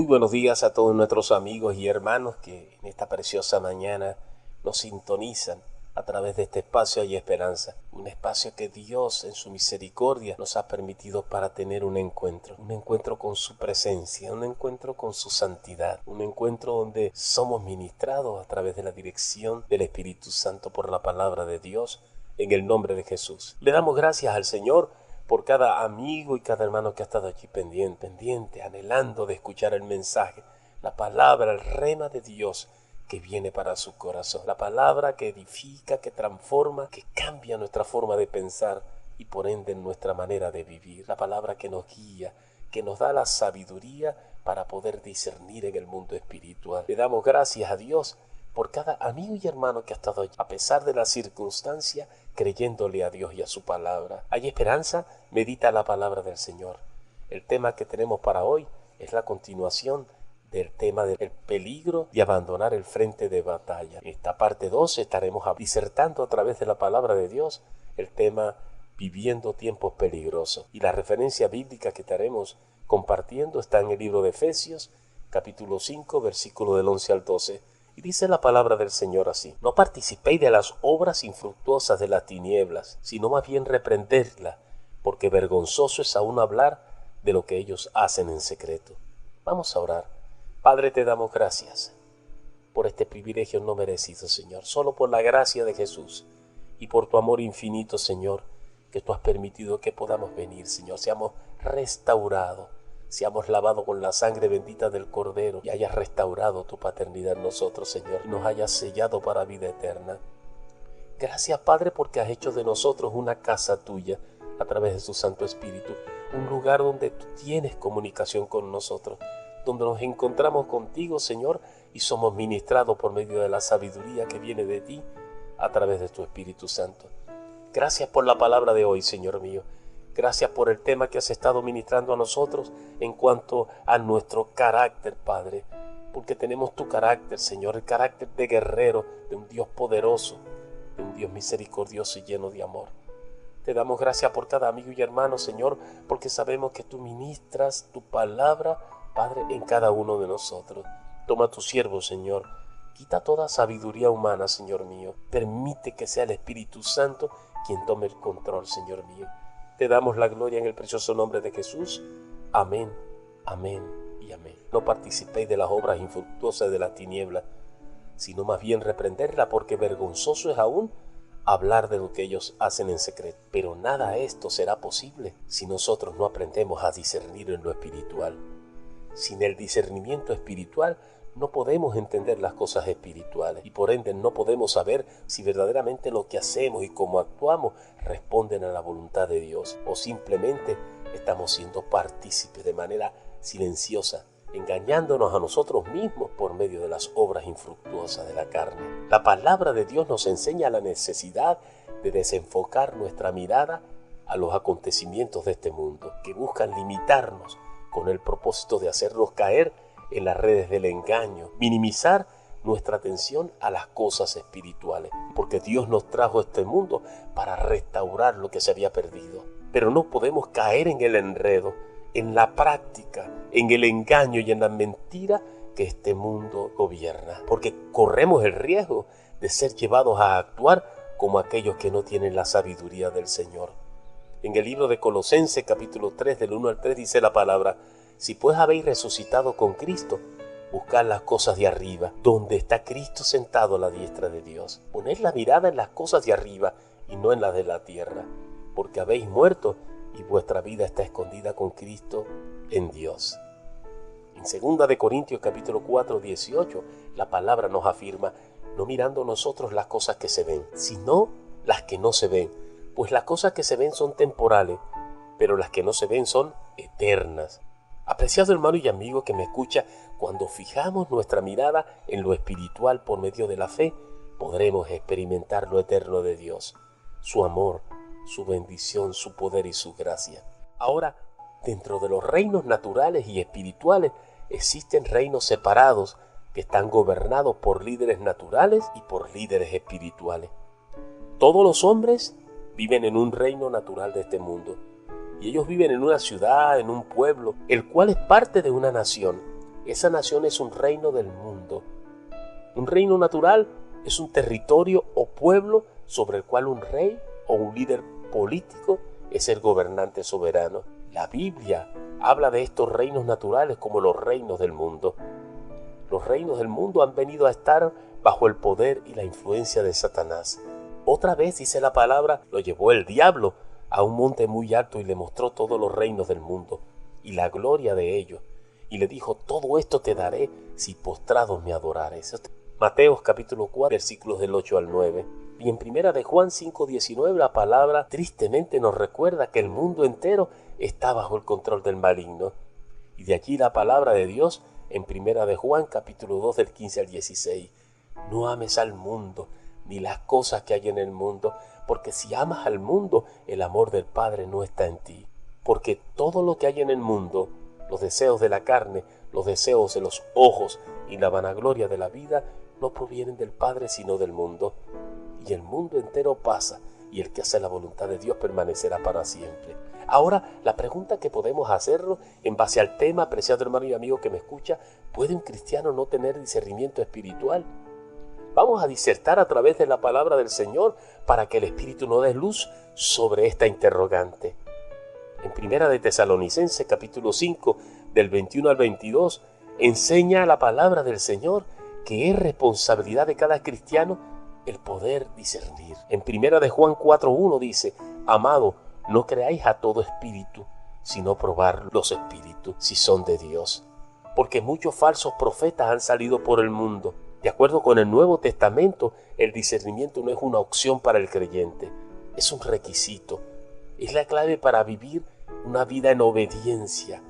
Muy buenos días a todos nuestros amigos y hermanos que en esta preciosa mañana nos sintonizan a través de este espacio Hay Esperanza. Un espacio que Dios en su misericordia nos ha permitido para tener un encuentro con su presencia, un encuentro con su santidad, un encuentro donde somos ministrados a través de la dirección del Espíritu Santo por la palabra de Dios en el nombre de Jesús. Le damos gracias al Señor por cada amigo y cada hermano que ha estado aquí pendiente, anhelando de escuchar el mensaje, la palabra, el rema de Dios que viene para su corazón, la palabra que edifica, que transforma, que cambia nuestra forma de pensar y por ende nuestra manera de vivir, la palabra que nos guía, que nos da la sabiduría para poder discernir en el mundo espiritual. Le damos gracias a Dios por cada amigo y hermano que ha estado allí, a pesar de la circunstancia, creyéndole a Dios y a su palabra. Hay esperanza, medita la palabra del Señor. El tema que tenemos para hoy es la continuación del tema del peligro de abandonar el frente de batalla. En esta parte 2 estaremos disertando a través de la palabra de Dios el tema viviendo tiempos peligrosos. Y la referencia bíblica que estaremos compartiendo está en el libro de Efesios, capítulo 5, versículo del 11 al 12. Y dice la palabra del Señor así: no participéis de las obras infructuosas de las tinieblas, sino más bien reprenderlas, porque vergonzoso es aún hablar de lo que ellos hacen en secreto. Vamos a orar. Padre, te damos gracias por este privilegio no merecido, Señor, solo por la gracia de Jesús y por tu amor infinito, Señor, que tú has permitido que podamos venir, Señor, seamos restaurados, seamos lavados con la sangre bendita del Cordero y hayas restaurado tu paternidad en nosotros, Señor, y nos hayas sellado para vida eterna. Gracias, Padre, porque has hecho de nosotros una casa tuya a través de tu Santo Espíritu, un lugar donde tú tienes comunicación con nosotros, donde nos encontramos contigo, Señor, y somos ministrados por medio de la sabiduría que viene de ti a través de tu Espíritu Santo. Gracias por la palabra de hoy, Señor mío. Gracias por el tema que has estado ministrando a nosotros en cuanto a nuestro carácter, Padre, porque tenemos tu carácter, Señor, el carácter de guerrero, de un Dios poderoso, de un Dios misericordioso y lleno de amor. Te damos gracias por cada amigo y hermano, Señor, porque sabemos que tú ministras tu palabra, Padre, en cada uno de nosotros. Toma tu siervo, Señor. Quita toda sabiduría humana, Señor mío. Permite que sea el Espíritu Santo quien tome el control, Señor mío. Te damos la gloria en el precioso nombre de Jesús. Amén, amén y amén. No participéis de las obras infructuosas de las tinieblas, sino más bien reprenderla, porque vergonzoso es aún hablar de lo que ellos hacen en secreto. Pero nada de esto será posible si nosotros no aprendemos a discernir en lo espiritual. Sin el discernimiento espiritual no podemos entender las cosas espirituales y por ende no podemos saber si verdaderamente lo que hacemos y cómo actuamos responden a la voluntad de Dios o simplemente estamos siendo partícipes de manera silenciosa, engañándonos a nosotros mismos por medio de las obras infructuosas de la carne. La palabra de Dios nos enseña la necesidad de desenfocar nuestra mirada a los acontecimientos de este mundo que buscan limitarnos con el propósito de hacernos caer en las redes del engaño, minimizar nuestra atención a las cosas espirituales, porque Dios nos trajo a este mundo para restaurar lo que se había perdido. Pero no podemos caer en el enredo, en la práctica, en el engaño y en la mentira que este mundo gobierna, porque corremos el riesgo de ser llevados a actuar como aquellos que no tienen la sabiduría del Señor. En el libro de Colosenses, capítulo 3, del 1 al 3, dice la palabra: si pues habéis resucitado con Cristo, buscad las cosas de arriba, donde está Cristo sentado a la diestra de Dios. Poned la mirada en las cosas de arriba y no en las de la tierra, porque habéis muerto y vuestra vida está escondida con Cristo en Dios. En 2 de Corintios, capítulo 4, 18, la palabra nos afirma: no mirando nosotros las cosas que se ven, sino las que no se ven, pues las cosas que se ven son temporales, pero las que no se ven son eternas. Apreciado hermano y amigo que me escucha, cuando fijamos nuestra mirada en lo espiritual por medio de la fe, podremos experimentar lo eterno de Dios, su amor, su bendición, su poder y su gracia. Ahora, dentro de los reinos naturales y espirituales, existen reinos separados que están gobernados por líderes naturales y por líderes espirituales. Todos los hombres viven en un reino natural de este mundo, y ellos viven en una ciudad, en un pueblo, el cual es parte de una nación. Esa nación es un reino del mundo. Un reino natural es un territorio o pueblo sobre el cual un rey o un líder político es el gobernante soberano. La Biblia habla de estos reinos naturales como los reinos del mundo. Los reinos del mundo han venido a estar bajo el poder y la influencia de Satanás. Otra vez, dice la palabra, lo llevó el diablo a un monte muy alto y le mostró todos los reinos del mundo y la gloria de ellos. Y le dijo, todo esto te daré si postrados me adorares. Mateo capítulo 4, versículos del 8 al 9. Y en primera de Juan 5:19 la palabra tristemente nos recuerda que el mundo entero está bajo el control del maligno. Y de allí la palabra de Dios en primera de Juan capítulo 2 del 15 al 16. No ames al mundo ni las cosas que hay en el mundo, porque si amas al mundo, el amor del Padre no está en ti. Porque todo lo que hay en el mundo, los deseos de la carne, los deseos de los ojos y la vanagloria de la vida, no provienen del Padre sino del mundo. Y el mundo entero pasa, y el que hace la voluntad de Dios permanecerá para siempre. Ahora, la pregunta que podemos hacerlo en base al tema, apreciado hermano y amigo que me escucha, ¿puede un cristiano no tener discernimiento espiritual? Vamos a disertar a través de la palabra del Señor para que el Espíritu nos dé luz sobre esta interrogante. En primera de Tesalonicenses capítulo 5 del 21 al 22 enseña la palabra del Señor que es responsabilidad de cada cristiano el poder discernir. En primera de Juan 4:1 dice, amado, no creáis a todo espíritu, sino probar los espíritus si son de Dios. Porque muchos falsos profetas han salido por el mundo. De acuerdo con el Nuevo Testamento, el discernimiento no es una opción para el creyente, es un requisito. Es la clave para vivir una vida en obediencia,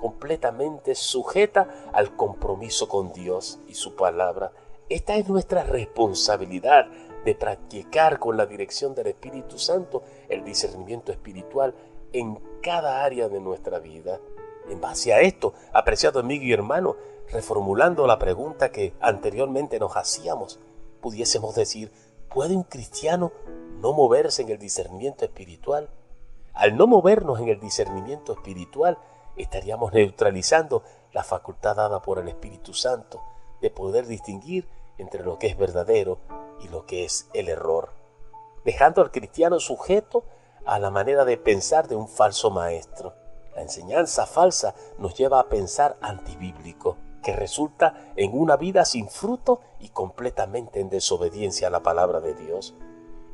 completamente sujeta al compromiso con Dios y su palabra. Esta es nuestra responsabilidad de practicar con la dirección del Espíritu Santo el discernimiento espiritual en cada área de nuestra vida. En base a esto, apreciado amigo y hermano, reformulando la pregunta que anteriormente nos hacíamos, pudiésemos decir, ¿puede un cristiano no moverse en el discernimiento espiritual? Al no movernos en el discernimiento espiritual, estaríamos neutralizando la facultad dada por el Espíritu Santo de poder distinguir entre lo que es verdadero y lo que es el error, dejando al cristiano sujeto a la manera de pensar de un falso maestro. La enseñanza falsa nos lleva a pensar antibíblico, que resulta en una vida sin fruto y completamente en desobediencia a la palabra de Dios.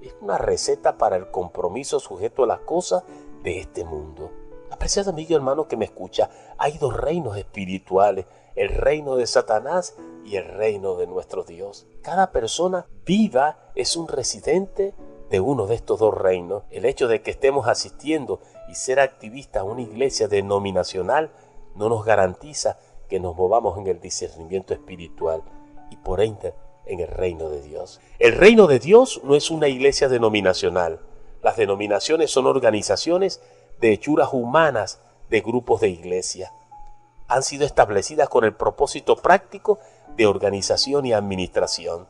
Es una receta para el compromiso sujeto a las cosas de este mundo. Apreciado amigo y hermano que me escucha, hay dos reinos espirituales, el reino de Satanás y el reino de nuestro Dios. Cada persona viva es un residente de uno de estos dos reinos. El hecho de que estemos asistiendo y ser activistas a una iglesia denominacional no nos garantiza que nos movamos en el discernimiento espiritual y por ende en el reino de Dios. El reino de Dios no es una iglesia denominacional. Las denominaciones son organizaciones de hechuras humanas de grupos de iglesia. Han sido establecidas con el propósito práctico de organización y administración.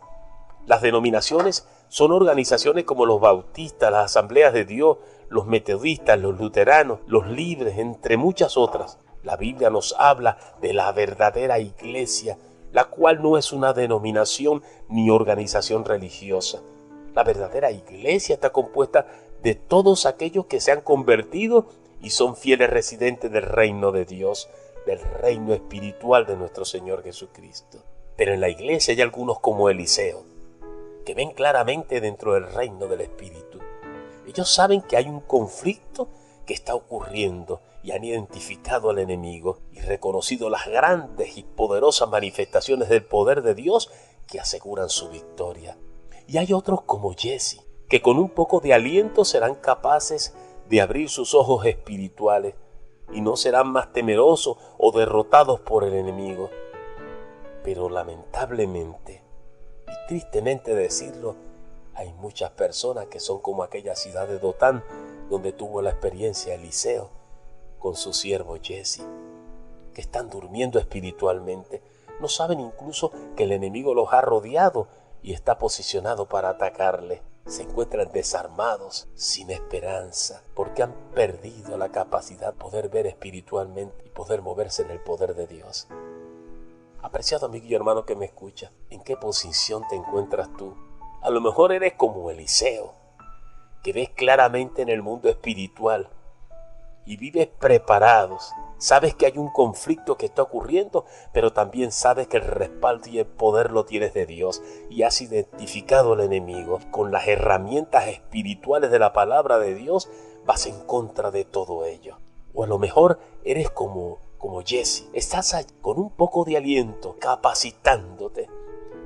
Las denominaciones son organizaciones como los bautistas, las asambleas de Dios, los metodistas, los luteranos, los libres, entre muchas otras. La Biblia nos habla de la verdadera iglesia, la cual no es una denominación ni organización religiosa. La verdadera iglesia está compuesta de todos aquellos que se han convertido y son fieles residentes del reino de Dios, del reino espiritual de nuestro Señor Jesucristo. Pero en la iglesia hay algunos como Eliseo, que ven claramente dentro del reino del Espíritu. Ellos saben que hay un conflicto que está ocurriendo y han identificado al enemigo y reconocido las grandes y poderosas manifestaciones del poder de Dios que aseguran su victoria. Y hay otros como Jesse, que con un poco de aliento serán capaces de abrir sus ojos espirituales y no serán más temerosos o derrotados por el enemigo. Pero lamentablemente, y tristemente decirlo, hay muchas personas que son como aquella ciudad de Dotán, donde tuvo la experiencia Eliseo con su siervo Jesse, que están durmiendo espiritualmente. No saben incluso que el enemigo los ha rodeado y está posicionado para atacarle. Se encuentran desarmados, sin esperanza, porque han perdido la capacidad de poder ver espiritualmente y poder moverse en el poder de Dios. Apreciado amigo y hermano que me escucha, ¿en qué posición te encuentras tú? A lo mejor eres como Eliseo, que ves claramente en el mundo espiritual y vives preparados. Sabes que hay un conflicto que está ocurriendo, pero también sabes que el respaldo y el poder lo tienes de Dios y has identificado al enemigo. Con las herramientas espirituales de la palabra de Dios vas en contra de todo ello. O a lo mejor eres como Jesse. Estás allí con un poco de aliento, capacitándote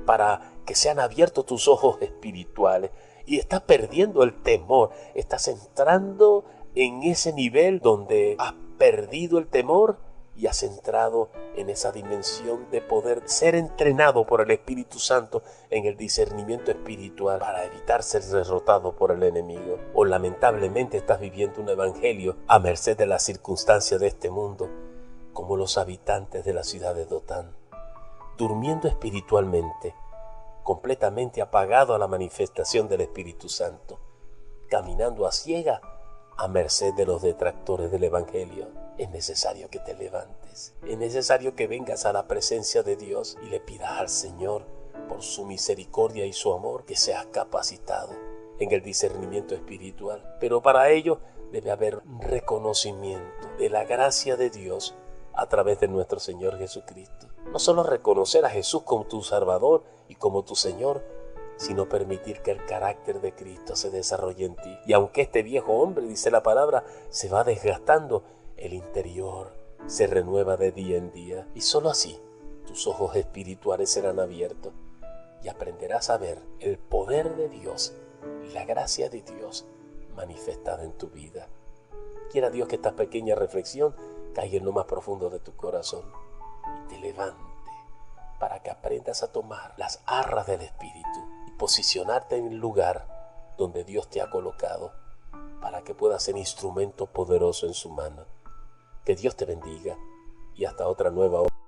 para que sean abiertos tus ojos espirituales y estás perdiendo el temor. Estás entrando en ese nivel donde has perdido el temor y has entrado en esa dimensión de poder ser entrenado por el Espíritu Santo en el discernimiento espiritual para evitar ser derrotado por el enemigo. O lamentablemente estás viviendo un evangelio a merced de las circunstancias de este mundo, como los habitantes de la ciudad de Dotán, durmiendo espiritualmente, completamente apagado a la manifestación del Espíritu Santo, caminando a ciega a merced de los detractores del evangelio. Es necesario que te levantes, es necesario que vengas a la presencia de Dios y le pidas al Señor, por su misericordia y su amor, que seas capacitado en el discernimiento espiritual. Pero para ello debe haber un reconocimiento de la gracia de Dios a través de nuestro Señor Jesucristo. No solo reconocer a Jesús como tu Salvador y como tu Señor, sino permitir que el carácter de Cristo se desarrolle en ti. Y aunque este viejo hombre, dice la palabra, se va desgastando, el interior se renueva de día en día. Y solo así tus ojos espirituales serán abiertos y aprenderás a ver el poder de Dios y la gracia de Dios manifestada en tu vida. Quiera Dios que esta pequeña reflexión caiga en lo más profundo de tu corazón y te levante para que aprendas a tomar las arras del Espíritu y posicionarte en el lugar donde Dios te ha colocado para que puedas ser instrumento poderoso en su mano. Que Dios te bendiga y hasta otra nueva hora.